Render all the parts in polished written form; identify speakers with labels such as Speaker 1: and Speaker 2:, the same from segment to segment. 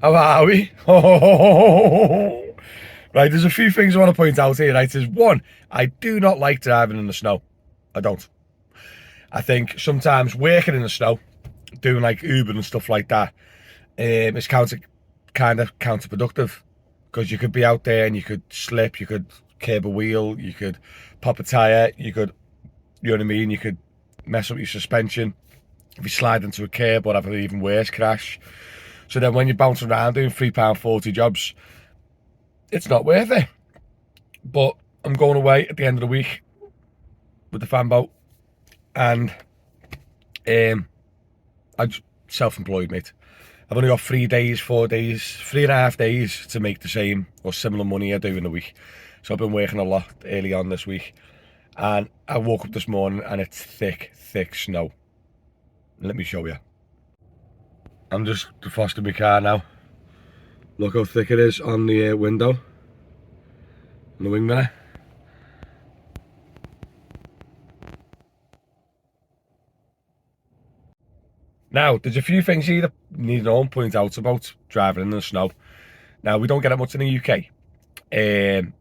Speaker 1: How are we? Right, there's a few things I want to point out here, right? There's one, I do not like driving in the snow. I don't. I think sometimes working in the snow, doing like Uber and stuff like that, is kind of counterproductive. Because you could be out there and you could slip, you could curb a wheel, you could pop a tyre, you could, you know what I mean? You could mess up your suspension. If you slide into a curb or have an even worse crash. So then when you're bouncing around doing £3.40 jobs, it's not worth it. But I'm going away at the end of the week with the fan boat, and I'm self-employed, mate. I've only got 3 days, 4 days, 3.5 days to make the same or similar money I do in a week. So I've been working a lot early on this week, and I woke up this morning and it's thick, thick snow. Let me show you. I'm just defrosting my car now. Look how thick it is on the window, on the wing mirror. Now, there's a few things here that need to know and point out about driving in the snow. Now, we don't get it much in the UK,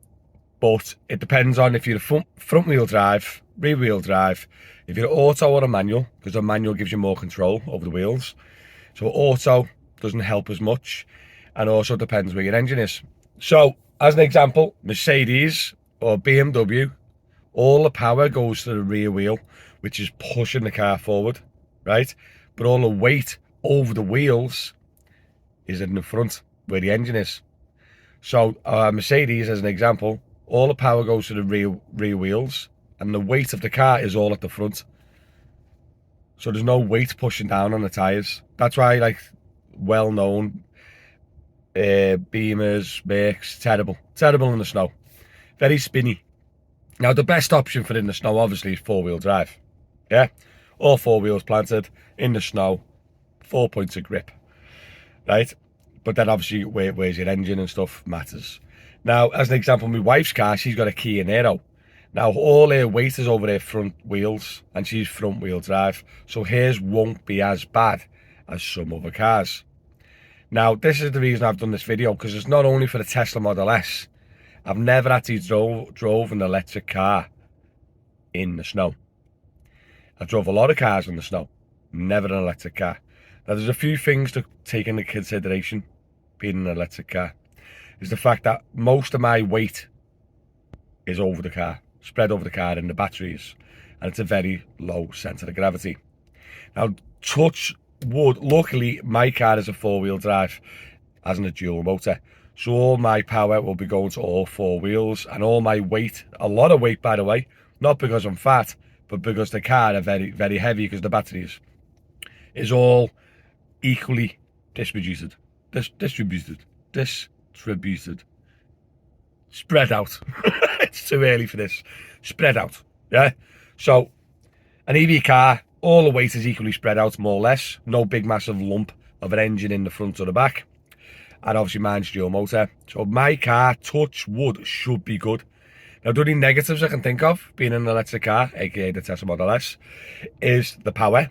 Speaker 1: but it depends on if you're a front wheel drive, rear wheel drive, if you're auto or a manual, because a manual gives you more control over the wheels. So auto doesn't help as much, and also depends where your engine is. So, as an example, Mercedes or BMW, all the power goes to the rear wheel, which is pushing the car forward, right? But all the weight over the wheels is in the front, where the engine is. So Mercedes, as an example, all the power goes to the rear wheels, and the weight of the car is all at the front. So there's no weight pushing down on the tyres. That's why, like, well-known Beamers, Mercs, terrible in the snow. Very spinny. Now, the best option for in the snow, obviously, is four-wheel drive. Yeah? All four wheels planted, in the snow, 4 points of grip. Right? But then, obviously, where's your engine and stuff matters. Now, as an example, my wife's car, she's got a Kia Niro. Now, all her weight is over her front wheels, and she's front-wheel drive. So hers won't be as bad as some other cars. Now, this is the reason I've done this video, because it's not only for the Tesla Model S. I've never actually drove an electric car in the snow. I drove a lot of cars in the snow, never an electric car. Now, there's a few things to take into consideration being an electric car. Is the fact that most of my weight is over the car, spread over the car in the batteries, and it's a very low centre of gravity. Now, touch wood, luckily my car is a four-wheel drive, as in a dual motor. So all my power will be going to all four wheels, and all my weight, a lot of weight by the way, not because I'm fat, but because the car are very, very heavy, because the batteries is all equally distributed, spread out. It's too early for this. Spread out, yeah? So, an EV car, all the weight is equally spread out, more or less. No big massive lump of an engine in the front or the back. And obviously mine's dual motor. So my car, touch wood, should be good. Now, the only negatives I can think of being an electric car, aka the Tesla Model S, is the power.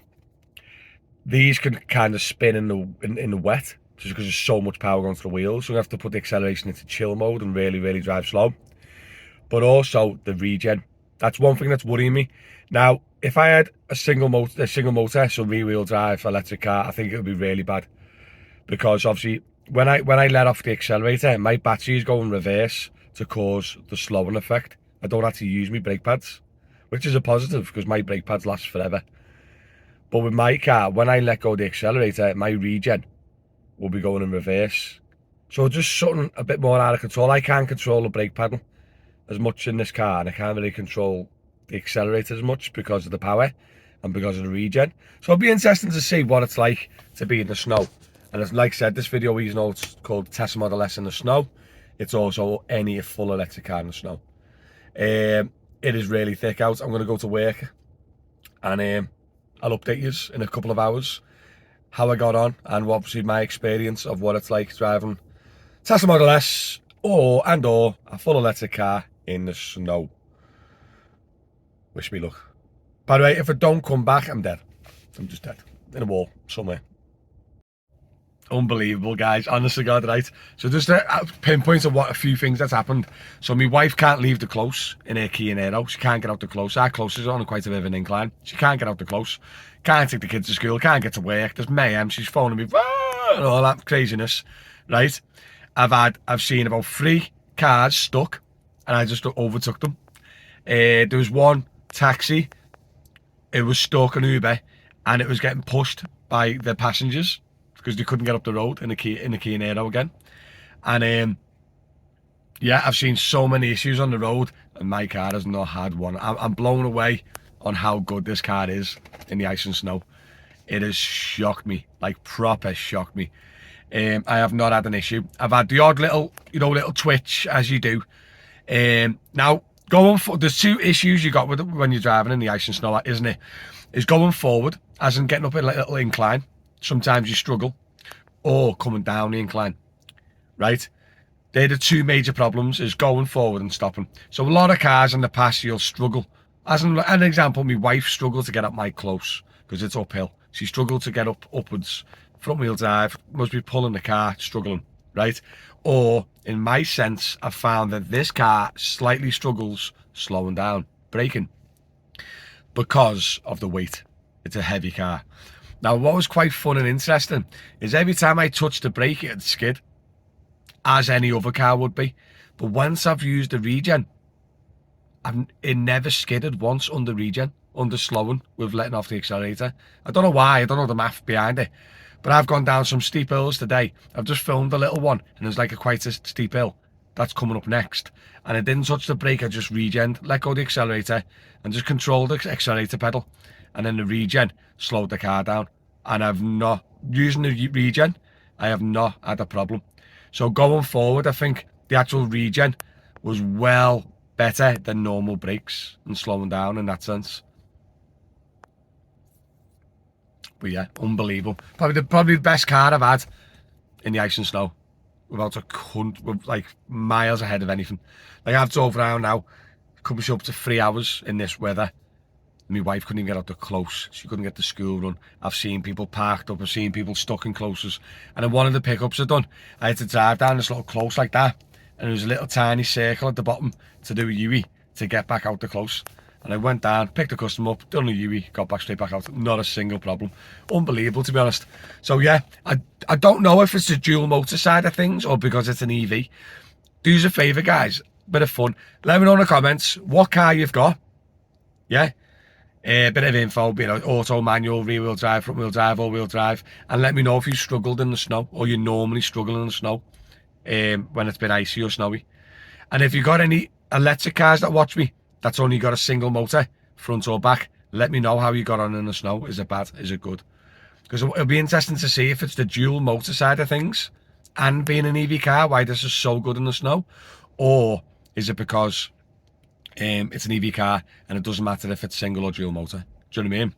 Speaker 1: These can kind of spin in the wet, just because there's so much power going to the wheels. So you have to put the acceleration into chill mode and really, really drive slow. But also the regen. That's one thing that's worrying me. Now, if I had a single motor, so rear wheel drive electric car, I think it would be really bad. Because obviously, when I let off the accelerator, my batteries go in reverse to cause the slowing effect. I don't actually use my brake pads, which is a positive because my brake pads last forever. But with my car, when I let go of the accelerator, my regen will be going in reverse. So just something a bit more out of control. I can't control the brake pedal as much in this car, and I can't really control the accelerator as much because of the power and because of the regen. So it'll be interesting to see what it's like to be in the snow. And as like I said, this video, even though it's called Tesla Model S in the snow, it's also any full electric car in the snow. It is really thick out. I'm going to go to work, and I'll update you in a couple of hours how I got on, and obviously my experience of what it's like driving Tesla Model S or a full electric car in the snow. Wish me luck. By the way, if I don't come back, I'm dead. I'm just dead in a wall somewhere. Unbelievable, guys. Honest to God, right? So just a pinpoint of what a few things that's happened. So my wife can't leave the close in her Kia Niro. She can't get out the close. Our close is on quite a bit of an incline. She can't get out the close. Can't take the kids to school. Can't get to work. There's mayhem. She's phoning me, and all that craziness, right? I've seen about 3 cars stuck, and I just overtook them. There was one taxi. It was stuck on Uber, and it was getting pushed by the passengers because they couldn't get up the road in the Kia Niro again. And yeah, I've seen so many issues on the road, and my car has not had one. I'm blown away on how good this car is in the ice and snow. It has shocked me, like proper shocked me. I have not had an issue. I've had the odd little, little twitch as you do. Now going for there's 2 issues you got with it when you're driving in the ice and snow, isn't it? Is going forward, as in getting up a little incline. Sometimes you struggle, or coming down the incline, right? They're the 2 major problems, is going forward and stopping. So a lot of cars in the past, you'll struggle. As an example, my wife struggled to get up my close because it's uphill. She struggled to get upwards. Front wheel drive, must be pulling the car, struggling, right? Or in my sense, I've found that this car slightly struggles slowing down, braking, because of the weight. It's a heavy car. Now, what was quite fun and interesting is every time I touched the brake, it'd skid, as any other car would be. But once I've used the regen, it never skidded once under regen, under slowing with letting off the accelerator. I don't know why, I don't know the math behind it. But I've gone down some steep hills today. I've just filmed a little one, and there's like quite a steep hill that's coming up next. And I didn't touch the brake, I just regened, let go of the accelerator, and just controlled the accelerator pedal. And then the regen slowed the car down. And I've not, using the regen, I have not had a problem. So going forward, I think the actual regen was well better than normal brakes and slowing down in that sense. But yeah, unbelievable. Probably the best car I've had in the ice and snow. Without like miles ahead of anything. Like I've drove around now, comes up to 3 hours in this weather. My wife couldn't even get out the close. She couldn't get the school run. I've seen people parked up. I've seen people stuck in closes. And in one of the pickups I've done, I had to drive down this little close like that. And there was a little tiny circle at the bottom to do a U-E to get back out the close. And I went down, picked the customer up, done a U-E, got back straight back out. Not a single problem. Unbelievable, to be honest. So yeah, I don't know if it's the dual motor side of things or because it's an EV. Do us a favour, guys. Bit of fun. Let me know in the comments what car you've got. Yeah. Bit of info, auto, manual, rear wheel drive, front wheel drive, all wheel drive, and let me know if you struggled in the snow or you normally struggle in the snow when it's been icy or snowy. And if you've got any electric cars that watch me that's only got a single motor, front or back, let me know how you got on in the snow. Is it bad? Is it good? Because it'll be interesting to see if it's the dual motor side of things and being an EV car, why this is so good in the snow, or is it because it's an EV car and it doesn't matter if it's single or dual motor. Do you know what I mean?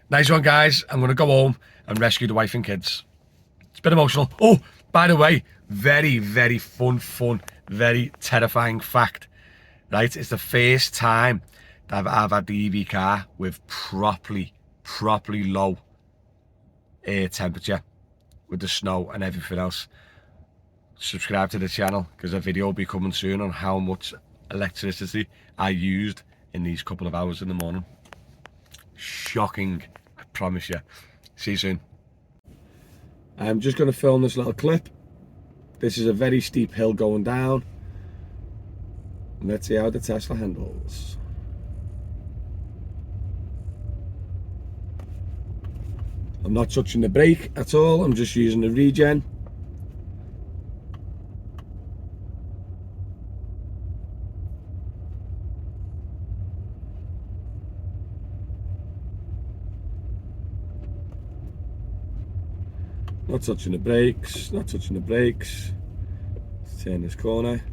Speaker 1: Nice one, guys. I'm going to go home and rescue the wife and kids. It's a bit emotional. Oh, by the way, very, very fun, very terrifying fact, right? It's the first time that I've had the EV car with properly low air temperature with the snow and everything else. Subscribe to the channel because a video will be coming soon on how much electricity I used in these couple of hours in the morning. Shocking, I promise you. See you soon. I'm just going to film this little clip. This is a very steep hill going down. Let's see how the Tesla handles. I'm not touching the brake at all, I'm just using the regen. Not touching the brakes, not touching the brakes. Let's turn this corner.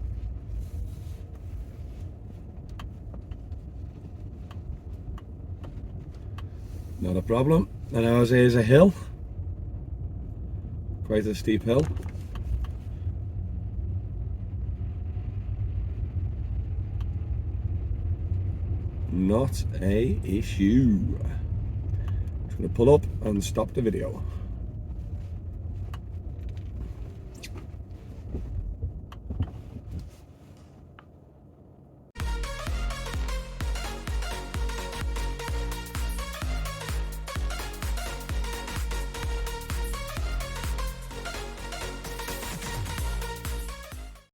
Speaker 1: Not a problem. And now here's a hill. Quite a steep hill. Not a issue. I'm just going to pull up and stop the video.